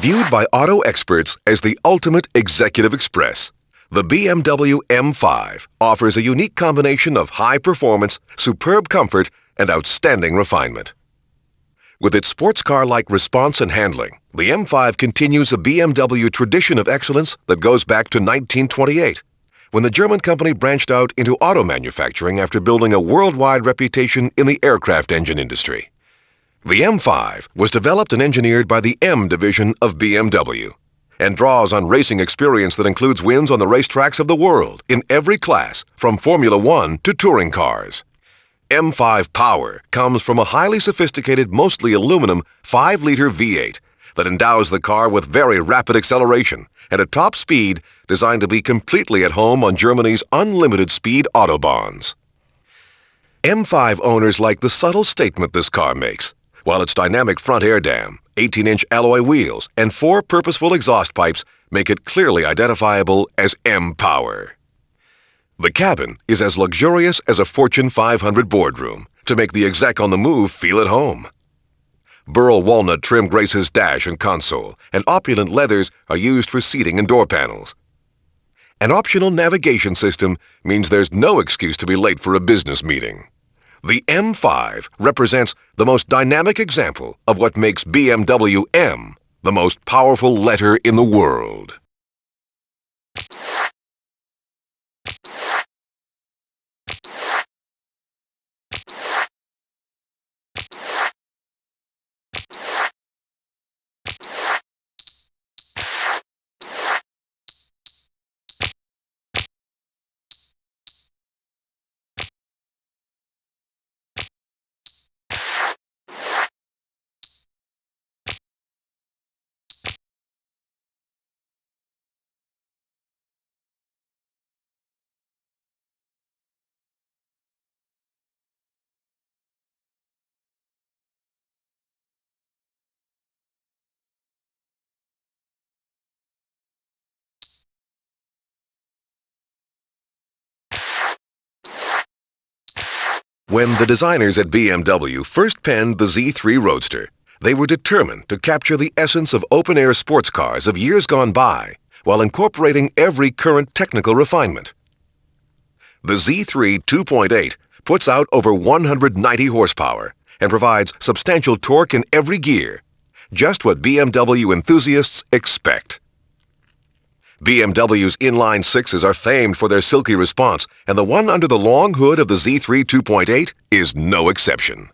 Viewed by auto experts as the ultimate executive express, the BMW M5 offers a unique combination of high performance, superb comfort, and outstanding refinement. With its sports car-like response and handling, the M5 continues a BMW tradition of excellence that goes back to 1928, when the German company branched out into auto manufacturing after building a worldwide reputation in the aircraft engine industry. The M5 was developed and engineered by the M division of BMW and draws on racing experience that includes wins on the racetracks of the world in every class, from Formula One to touring cars. M5 power comes from a highly sophisticated, mostly aluminum 5-liter V8 that endows the car with very rapid acceleration and a top speed designed to be completely at home on Germany's unlimited speed autobahns. M5 owners like the subtle statement this car makes, while its dynamic front air dam, 18-inch alloy wheels, and 4 purposeful exhaust pipes make it clearly identifiable as M-Power. The cabin is as luxurious as a Fortune 500 boardroom to make the exec on the move feel at home. Burl walnut trim graces dash and console, and opulent leathers are used for seating and door panels. An optional navigation system means there's no excuse to be late for a business meeting. The M5 represents the most dynamic example of what makes BMW M the most powerful letter in the world. When the designers at BMW first penned the Z3 Roadster, they were determined to capture the essence of open-air sports cars of years gone by while incorporating every current technical refinement. The Z3 2.8 puts out over 190 horsepower and provides substantial torque in every gear, just what BMW enthusiasts expect. BMW's inline sixes are famed for their silky response, and the one under the long hood of the Z3 2.8 is no exception.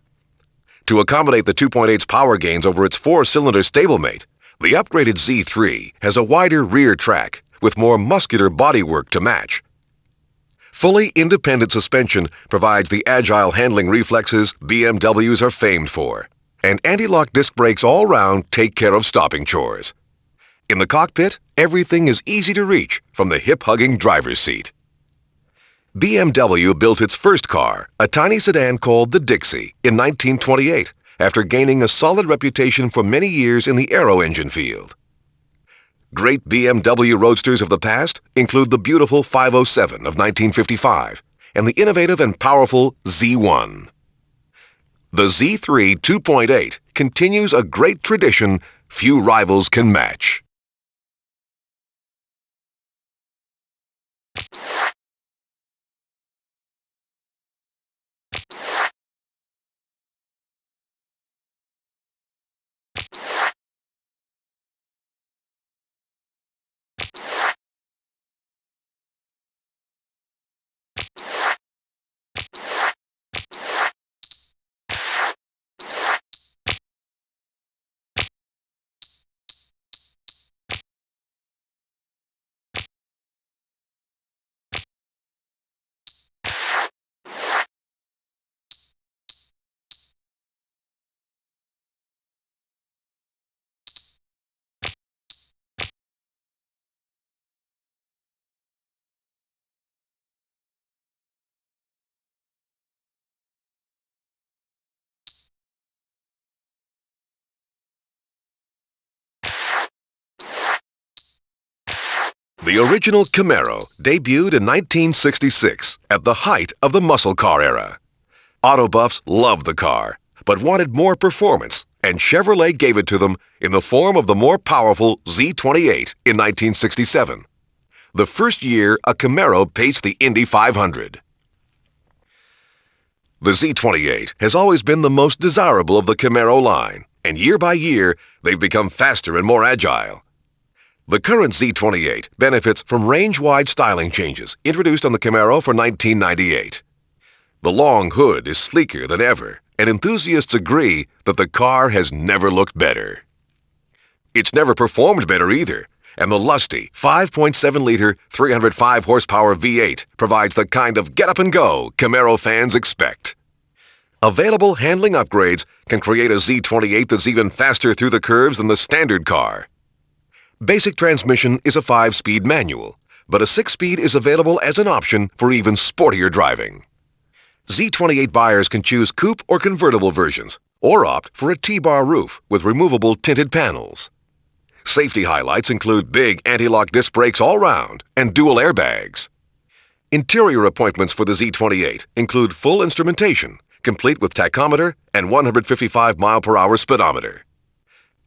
To accommodate the 2.8's power gains over its 4-cylinder stablemate, the upgraded Z3 has a wider rear track with more muscular bodywork to match. Fully independent suspension provides the agile handling reflexes BMWs are famed for, and anti-lock disc brakes all round take care of stopping chores. In the cockpit, everything is easy to reach from the hip-hugging driver's seat. BMW built its first car, a tiny sedan called the Dixie, in 1928, after gaining a solid reputation for many years in the aero engine field. Great BMW roadsters of the past include the beautiful 507 of 1955 and the innovative and powerful Z1. The Z3 2.8 continues a great tradition few rivals can match. The original Camaro debuted in 1966 at the height of the muscle car era. Auto buffs loved the car, but wanted more performance and Chevrolet gave it to them in the form of the more powerful Z28 in 1967. The first year a Camaro paced the Indy 500. The Z28 has always been the most desirable of the Camaro line, and year by year they've become faster and more agile. The current Z28 benefits from range-wide styling changes introduced on the Camaro for 1998. The long hood is sleeker than ever, and enthusiasts agree that the car has never looked better. It's never performed better either, and the lusty 5.7-liter, 305-horsepower V8 provides the kind of get-up-and-go Camaro fans expect. Available handling upgrades can create a Z28 that's even faster through the curves than the standard car. Basic transmission is a 5-speed manual, but a 6-speed is available as an option for even sportier driving. Z28 buyers can choose coupe or convertible versions, or opt for a T-bar roof with removable tinted panels. Safety highlights include big anti-lock disc brakes all round and dual airbags. Interior appointments for the Z28 include full instrumentation, complete with tachometer and 155 mile-per-hour speedometer.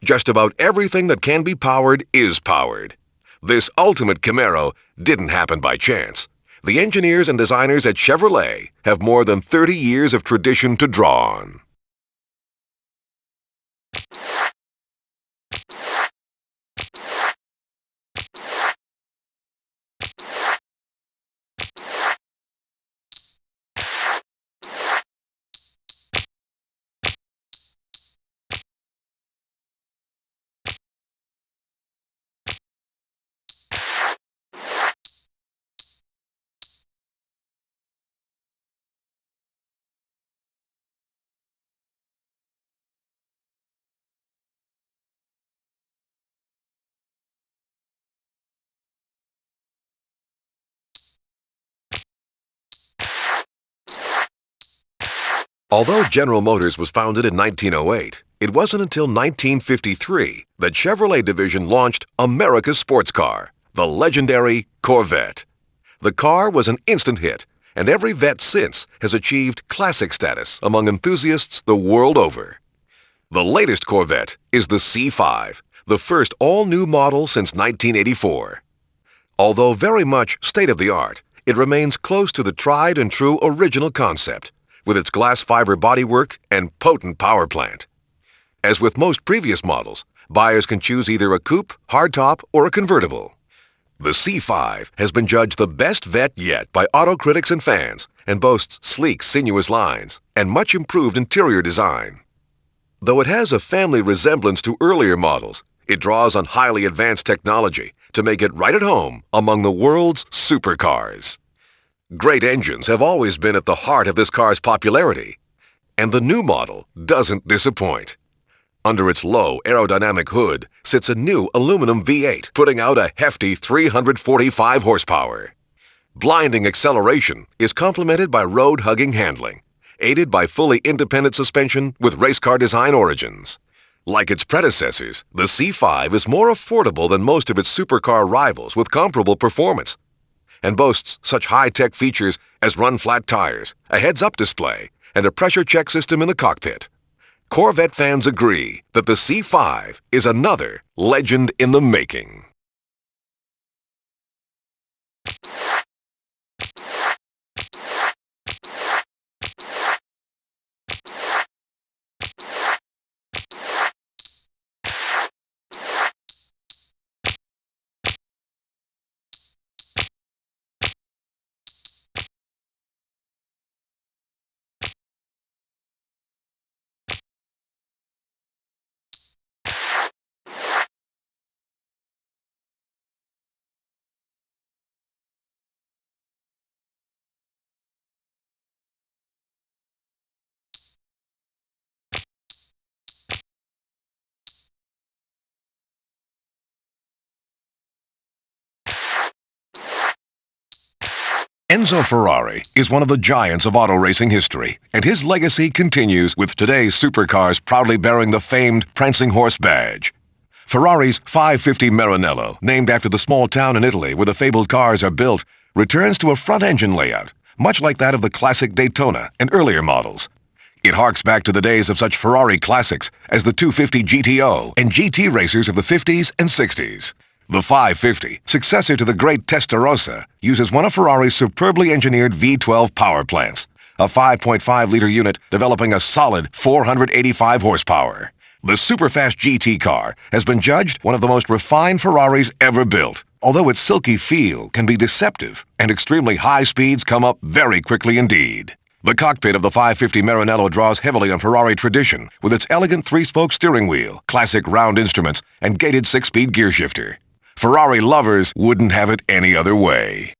Just about everything that can be powered is powered. This ultimate Camaro didn't happen by chance. The engineers and designers at Chevrolet have more than 30 years of tradition to draw on. Although General Motors was founded in 1908, it wasn't until 1953 that Chevrolet division launched America's sports car, the legendary Corvette. The car was an instant hit, and every Vette since has achieved classic status among enthusiasts the world over. The latest Corvette is the C5, the first all-new model since 1984. Although very much state-of-the-art, it remains close to the tried-and-true original concept, with its glass fiber bodywork and potent power plant. As with most previous models, buyers can choose either a coupe, hardtop, or a convertible. The C5 has been judged the best Vette yet by auto critics and fans, and boasts sleek, sinuous lines and much improved interior design. Though it has a family resemblance to earlier models, it draws on highly advanced technology to make it right at home among the world's supercars. Great engines have always been at the heart of this car's popularity, and the new model doesn't disappoint. Under its low aerodynamic hood sits a new aluminum V8, putting out a hefty 345 horsepower. Blinding acceleration is complemented by road-hugging handling, aided by fully independent suspension with race car design origins. Like its predecessors, the C5 is more affordable than most of its supercar rivals with comparable performance, and boasts such high-tech features as run-flat tires, a heads-up display, and a pressure check system in the cockpit. Corvette fans agree that the C5 is another legend in the making. Enzo Ferrari is one of the giants of auto racing history, and his legacy continues with today's supercars proudly bearing the famed Prancing Horse badge. Ferrari's 550 Maranello, named after the small town in Italy where the fabled cars are built, returns to a front-engine layout, much like that of the classic Daytona and earlier models. It harks back to the days of such Ferrari classics as the 250 GTO and GT racers of the 50s and 60s. The 550, successor to the great Testarossa, uses one of Ferrari's superbly engineered V12 power plants, a 5.5-liter unit developing a solid 485 horsepower. The superfast GT car has been judged one of the most refined Ferraris ever built, although its silky feel can be deceptive and extremely high speeds come up very quickly indeed. The cockpit of the 550 Maranello draws heavily on Ferrari tradition with its elegant 3-spoke steering wheel, classic round instruments, and gated 6-speed gear shifter. Ferrari lovers wouldn't have it any other way.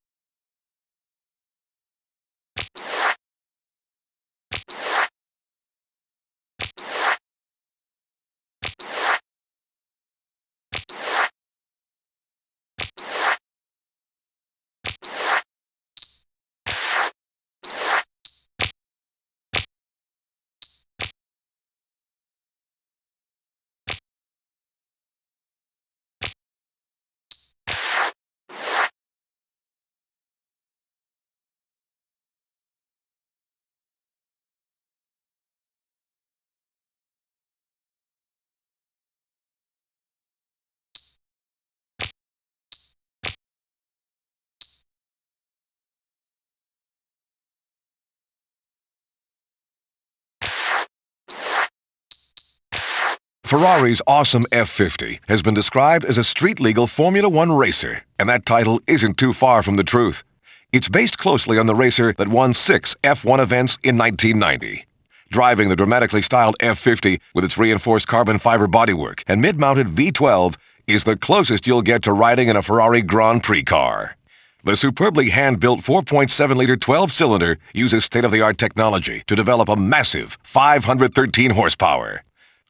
Ferrari's awesome F50 has been described as a street-legal Formula One racer, and that title isn't too far from the truth. It's based closely on the racer that won 6 F1 events in 1990. Driving the dramatically styled F50 with its reinforced carbon fiber bodywork and mid-mounted V12 is the closest you'll get to riding in a Ferrari Grand Prix car. The superbly hand-built 4.7-liter 12-cylinder uses state-of-the-art technology to develop a massive 513 horsepower.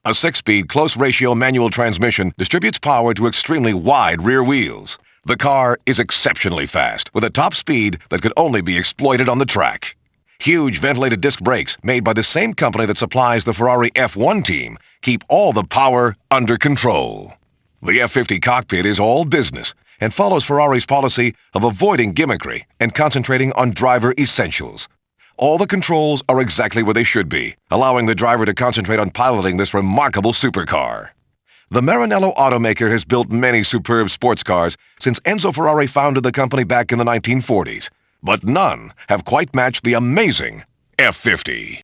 A 6-speed close-ratio manual transmission distributes power to extremely wide rear wheels. The car is exceptionally fast, with a top speed that could only be exploited on the track. Huge ventilated disc brakes, made by the same company that supplies the Ferrari F1 team, keep all the power under control. The F50 cockpit is all business and follows Ferrari's policy of avoiding gimmickry and concentrating on driver essentials. All the controls are exactly where they should be, allowing the driver to concentrate on piloting this remarkable supercar. The Maranello automaker has built many superb sports cars since Enzo Ferrari founded the company back in the 1940s, but none have quite matched the amazing F50.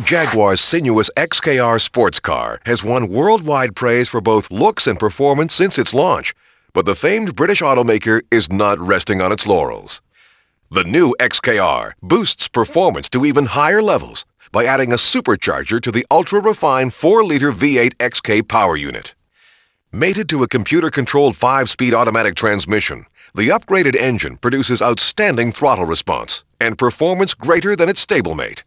Jaguar's sinuous XKR sports car has won worldwide praise for both looks and performance since its launch, but the famed British automaker is not resting on its laurels. The new XKR boosts performance to even higher levels by adding a supercharger to the ultra-refined 4-liter V8 XK power unit. Mated to a computer-controlled 5-speed automatic transmission, the upgraded engine produces outstanding throttle response and performance greater than its stablemate.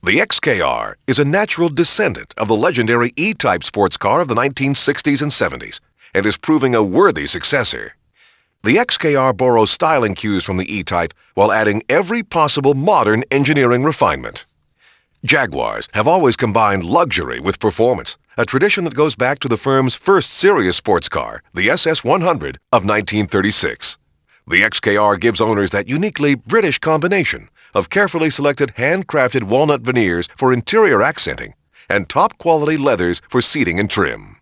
The XKR is a natural descendant of the legendary E-Type sports car of the 1960s and 70s and is proving a worthy successor. The XKR borrows styling cues from the E-Type while adding every possible modern engineering refinement. Jaguars have always combined luxury with performance, a tradition that goes back to the firm's first serious sports car, the SS100 of 1936. The XKR gives owners that uniquely British combination of carefully selected handcrafted walnut veneers for interior accenting and top-quality leathers for seating and trim.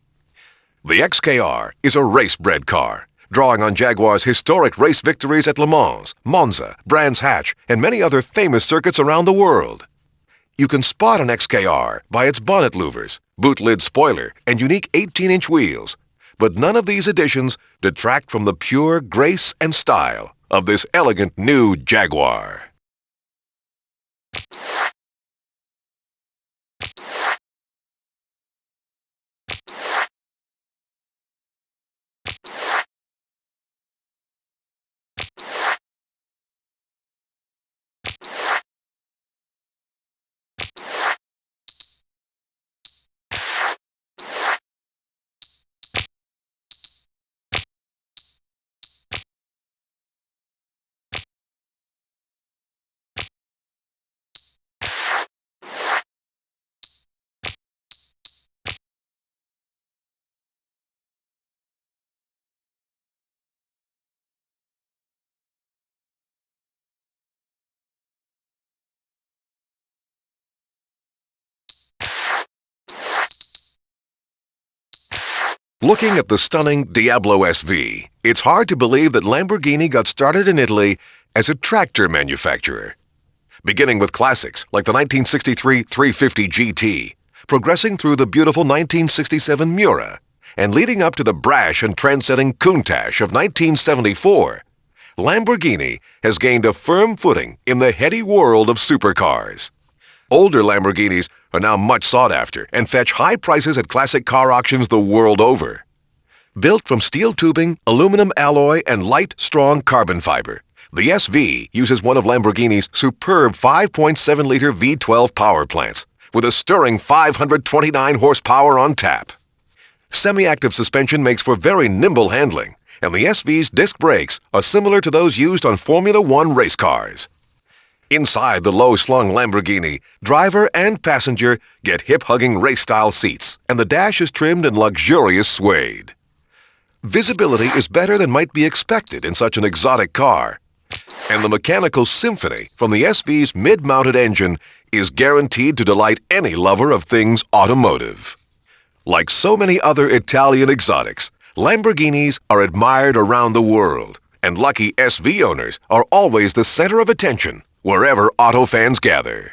The XKR is a race-bred car, drawing on Jaguar's historic race victories at Le Mans, Monza, Brands Hatch, and many other famous circuits around the world. You can spot an XKR by its bonnet louvers, boot lid spoiler, and unique 18-inch wheels, But none of these additions detract from the pure grace and style of this elegant new Jaguar. Looking at the stunning Diablo SV, it's hard to believe that Lamborghini got started in Italy as a tractor manufacturer. Beginning with classics like the 1963 350 GT, progressing through the beautiful 1967 Miura, and leading up to the brash and trend-setting Countach of 1974, Lamborghini has gained a firm footing in the heady world of supercars. Older Lamborghinis are now much sought after and fetch high prices at classic car auctions the world over. Built from steel tubing, aluminum alloy, and light, strong carbon fiber, the SV uses one of Lamborghini's superb 5.7-liter V12 power plants with a stirring 529 horsepower on tap. Semi-active suspension makes for very nimble handling, and the SV's disc brakes are similar to those used on Formula One race cars. Inside the low-slung Lamborghini, driver and passenger get hip-hugging race-style seats, and the dash is trimmed in luxurious suede. Visibility is better than might be expected in such an exotic car, and the mechanical symphony from the SV's mid-mounted engine is guaranteed to delight any lover of things automotive. Like so many other Italian exotics, Lamborghinis are admired around the world, and lucky SV owners are always the center of attention wherever auto fans gather.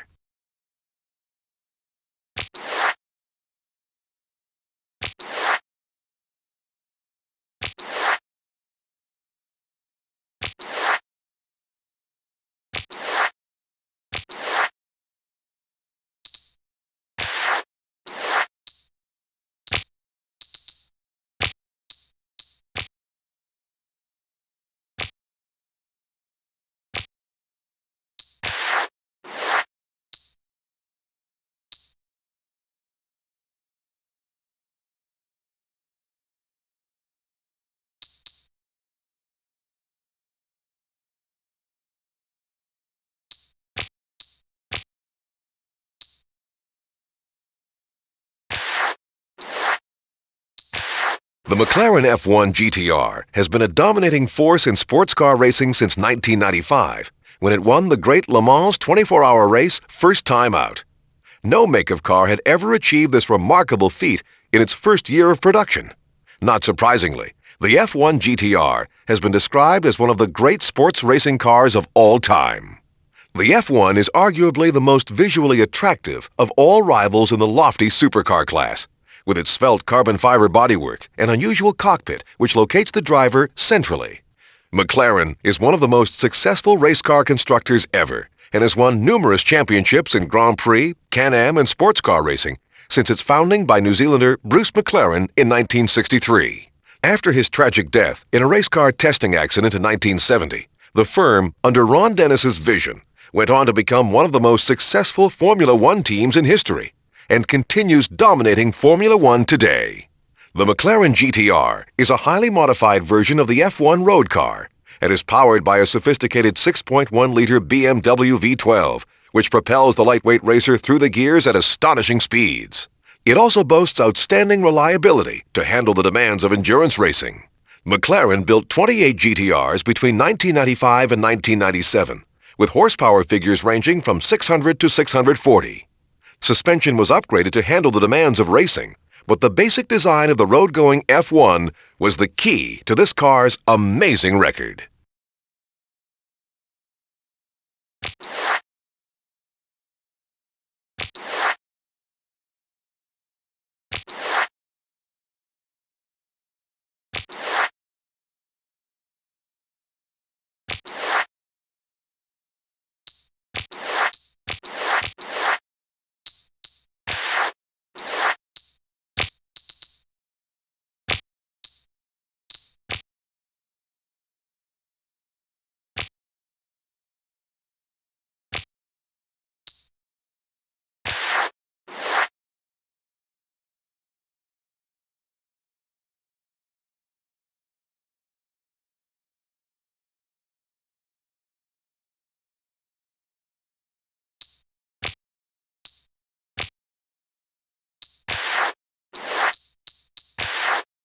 The McLaren F1 GTR has been a dominating force in sports car racing since 1995, when it won the Great Le Mans 24-hour race first time out. No make of car had ever achieved this remarkable feat in its first year of production. Not surprisingly, the F1 GTR has been described as one of the great sports racing cars of all time. The F1 is arguably the most visually attractive of all rivals in the lofty supercar class, with its svelte carbon fiber bodywork and unusual cockpit which locates the driver centrally. McLaren is one of the most successful race car constructors ever and has won numerous championships in Grand Prix, Can-Am, and sports car racing since its founding by New Zealander Bruce McLaren in 1963. After his tragic death in a race car testing accident in 1970, the firm, under Ron Dennis's vision, went on to become one of the most successful Formula One teams in history, and continues dominating Formula One today. The McLaren GTR is a highly modified version of the F1 road car and is powered by a sophisticated 6.1-liter BMW V12, which propels the lightweight racer through the gears at astonishing speeds. It also boasts outstanding reliability to handle the demands of endurance racing. McLaren built 28 GTRs between 1995 and 1997, with horsepower figures ranging from 600 to 640. Suspension was upgraded to handle the demands of racing, but the basic design of the road-going F1 was the key to this car's amazing record.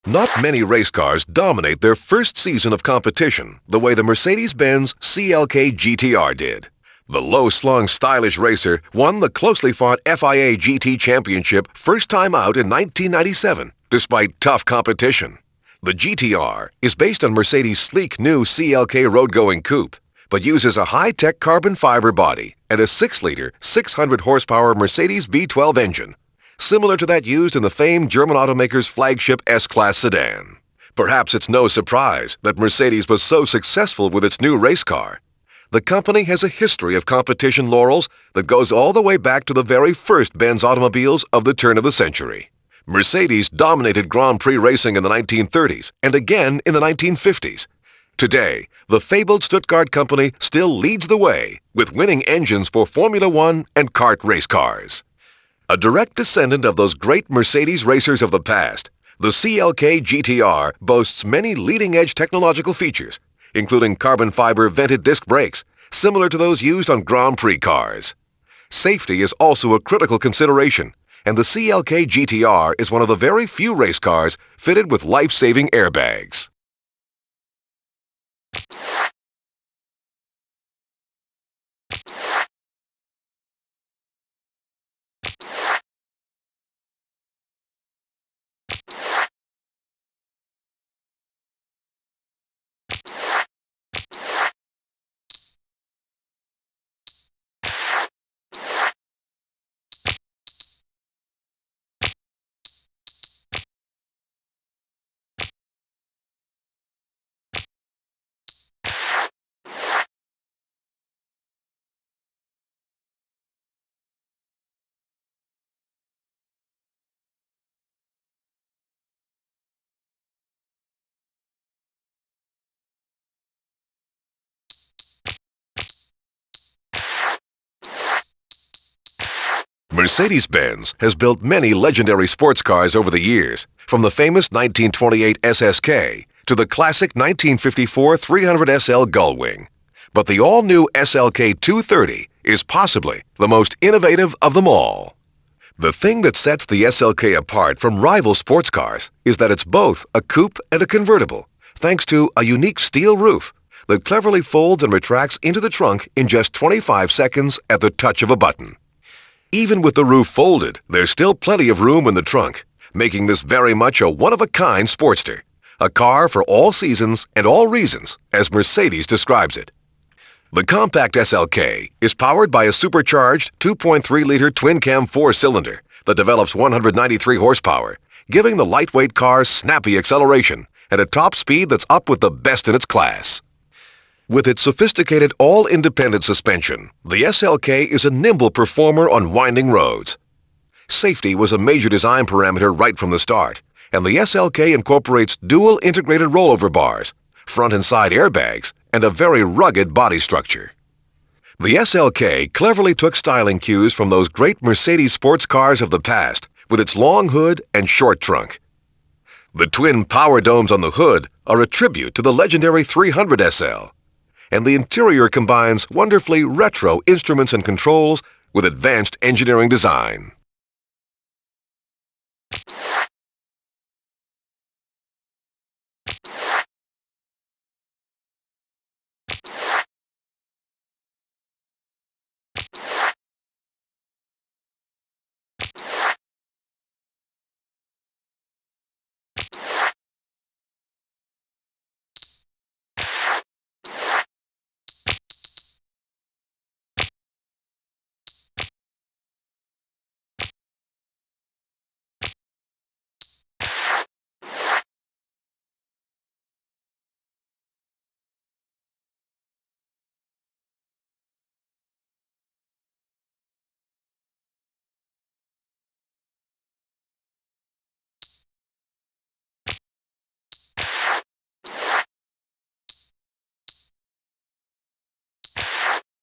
Not many race cars dominate their first season of competition the way the Mercedes-Benz CLK GTR did. The low-slung, stylish racer won the closely fought FIA GT Championship first time out in 1997, despite tough competition. The GTR is based on Mercedes' sleek new CLK road-going coupe, but uses a high-tech carbon fiber body and a 6-liter, 600-horsepower Mercedes V12 engine, similar to that used in the famed German automaker's flagship S-Class sedan. Perhaps it's no surprise that Mercedes was so successful with its new race car. The company has a history of competition laurels that goes all the way back to the very first Benz automobiles of the turn of the century. Mercedes dominated Grand Prix racing in the 1930s and again in the 1950s. Today, the fabled Stuttgart company still leads the way with winning engines for Formula One and kart race cars. A direct descendant of those great Mercedes racers of the past, the CLK GTR boasts many leading-edge technological features, including carbon fiber vented disc brakes, similar to those used on Grand Prix cars. Safety is also a critical consideration, and the CLK GTR is one of the very few race cars fitted with life-saving airbags. Mercedes-Benz has built many legendary sports cars over the years, from the famous 1928 SSK to the classic 1954 300SL Gullwing. But the all-new SLK 230 is possibly the most innovative of them all. The thing that sets the SLK apart from rival sports cars is that it's both a coupe and a convertible, thanks to a unique steel roof that cleverly folds and retracts into the trunk in just 25 seconds at the touch of a button. Even with the roof folded, there's still plenty of room in the trunk, making this very much a one-of-a-kind Sportster, a car for all seasons and all reasons, as Mercedes describes it. The compact SLK is powered by a supercharged 2.3-liter twin-cam 4-cylinder that develops 193 horsepower, giving the lightweight car snappy acceleration and a top speed that's up with the best in its class. With its sophisticated all-independent suspension, the SLK is a nimble performer on winding roads. Safety was a major design parameter right from the start, and the SLK incorporates dual integrated rollover bars, front and side airbags, and a very rugged body structure. The SLK cleverly took styling cues from those great Mercedes sports cars of the past with its long hood and short trunk. The twin power domes on the hood are a tribute to the legendary 300SL. And the interior combines wonderfully retro instruments and controls with advanced engineering design.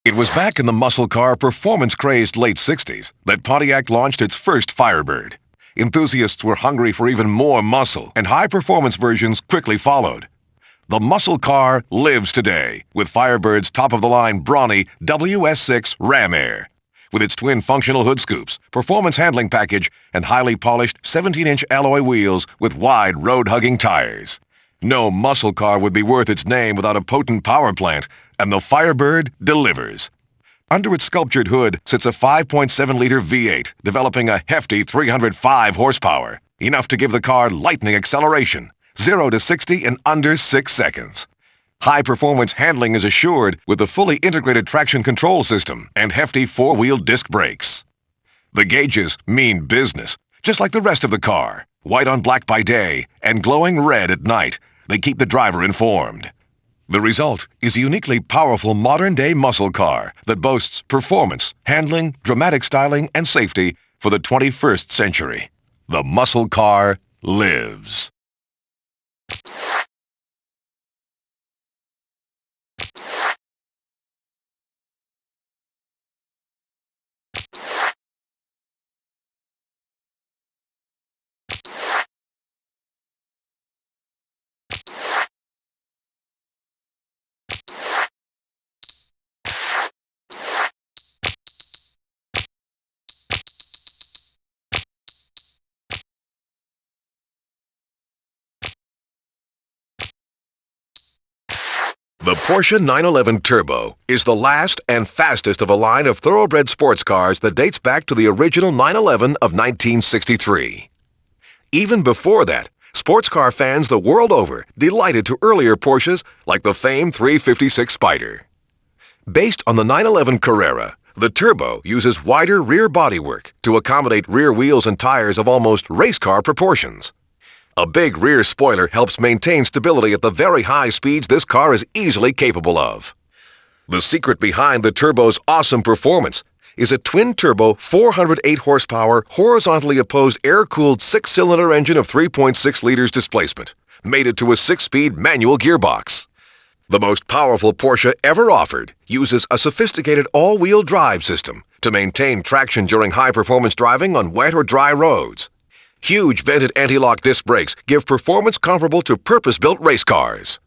It was back in the muscle car performance-crazed late 60s that Pontiac launched its first Firebird. Enthusiasts were hungry for even more muscle, and high-performance versions quickly followed. The muscle car lives today with Firebird's top-of-the-line brawny WS6 Ram Air. with its twin functional hood scoops, performance handling package, and highly polished 17-inch alloy wheels with wide road-hugging tires. No muscle car would be worth its name without a potent power plant, and the Firebird delivers. Under its sculptured hood sits a 5.7-liter V8, developing a hefty 305 horsepower, enough to give the car lightning acceleration, 0 to 60 in under 6 seconds. High-performance handling is assured with the fully integrated traction control system and hefty 4-wheel disc brakes. The gauges mean business, just like the rest of the car. White on black by day and glowing red at night, they keep the driver informed. The result is a uniquely powerful modern-day muscle car that boasts performance, handling, dramatic styling, and safety for the 21st century. The muscle car lives. The Porsche 911 Turbo is the last and fastest of a line of thoroughbred sports cars that dates back to the original 911 of 1963. Even before that, sports car fans the world over delighted to earlier Porsches like the famed 356 Spyder. Based on the 911 Carrera, the Turbo uses wider rear bodywork to accommodate rear wheels and tires of almost race car proportions. A big rear spoiler helps maintain stability at the very high speeds this car is easily capable of. The secret behind the Turbo's awesome performance is a twin-turbo 408 horsepower horizontally opposed air-cooled 6-cylinder engine of 3.6 liters displacement, mated to a 6-speed manual gearbox. The most powerful Porsche ever offered uses a sophisticated all-wheel drive system to maintain traction during high-performance driving on wet or dry roads. Huge vented anti-lock disc brakes give performance comparable to purpose-built race cars.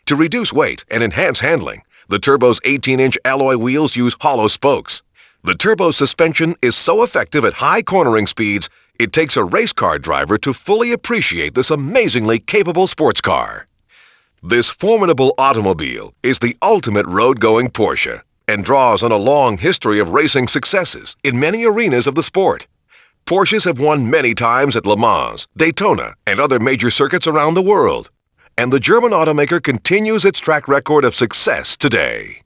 To reduce weight and enhance handling, the Turbo's 18-inch alloy wheels use hollow spokes. The Turbo's suspension is so effective at high cornering speeds, it takes a race car driver to fully appreciate this amazingly capable sports car. This formidable automobile is the ultimate road-going Porsche and draws on a long history of racing successes in many arenas of the sport. Porsches have won many times at Le Mans, Daytona, and other major circuits around the world. And the German automaker continues its track record of success today.